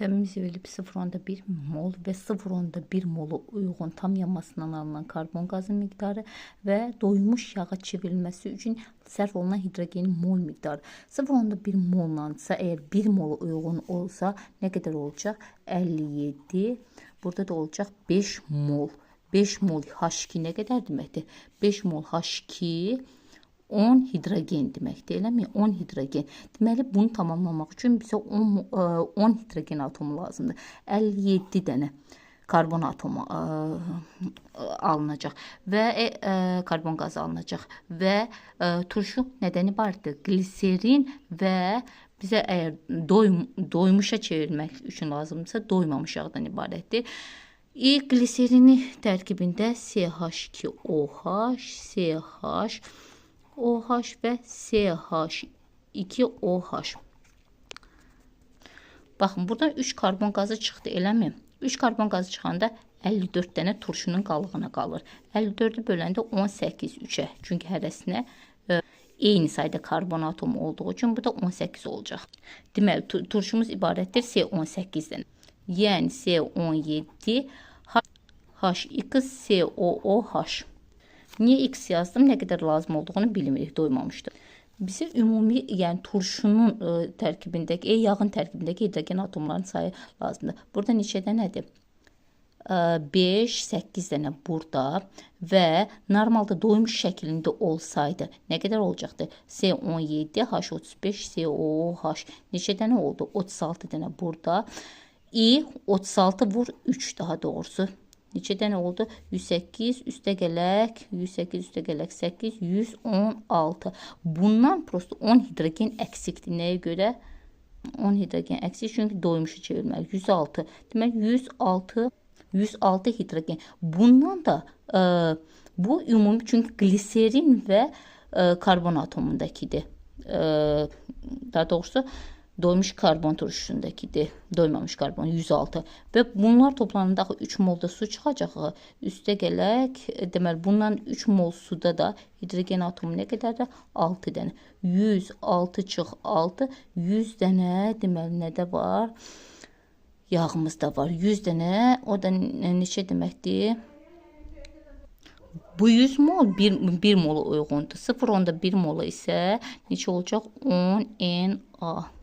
Təmiz verilib 0,1 mol və 0,1 molu uyğun tam yanmasından alınan karbon qazı miqdarı və doymuş yağa çevrilməsi üçün sərf olunan hidrogenin mol miqdarı. 0,1 mollansa, əgər 1 mola uyğun olsa nə qədər olacaq? 57. Burada da olacaq 5 mol. 5 mol H2 nə qədər deməkdir? 5 mol H2 10 hidrogen deməkdir, eləmi? 10 hidrogen. Deməli, bunu tamamlamaq üçün bizə 10 hidrogen atomu lazımdır. 57 dənə karbon atomu alınacaq və karbon qazı alınacaq və turşu nədən ibarətdir? Gliserin və bizə əgər doymuşa çevirmək üçün lazımdırsa, doymamış yağdan ibarətdir. Gliserini tərkibində CH2OH, CH, OH və CH2OH. Baxın, buradan 3 karbon qazı çıxdı, eləmi? 3 karbon qazı çıxanda 54 dənə turşunun qalığına qalır. 54-ü böləndə 18 3-ə. Çünki hərəsinə eyni sayda karbon atomu olduğu üçün bu da 18 olacaq. Deməli, turşumuz ibarətdir C18-dən. Yəni C17, H2, COOH. Niyə X yazdım? Nə qədər lazım olduğunu bilmirik, doymamışdır. Bizə ümumi, yəni turşunun tərkibindəki, yağın tərkibindəki hidrogen atomlarının sayı lazımdır. Burada neçə dənədir? 5, 8 dənə burada və normalda doymuş şəklində olsaydı nə qədər olacaqdı? C17, H35, COOH. Neçə dənə oldu? 36 dənə burada. 36 vur 3 daha doğrusu. Neçə dənə oldu? 108 üstə gələk 8, 116. Bundan prosto 10 hidrogen əksikdir. Nəyə görə? 10 hidrogen əksik, çünki doymuşu çevirməli. 106. Deməli, 106 hidrogen. Bundan da bu ümumi, çünki gliserin və karbon atomundakidir. Daha doğrusu doymuş karbon turşusundakidir. Doymamış karbon 106. Və bunlar toplanında 3 molda su çıxacaq. Üstə gələk. Deməli, bundan 3 mol suda da hidrogen atomu nə qədərdir? 6 dənə. 106 çıx 6. 100 dənə deməli nədə var? Yağımız da var. 100 dənə. O da neçə deməkdir? Bu 100 mol 1 mola uyğundur. 0,1 mola isə neçə olacaq? 10 Na.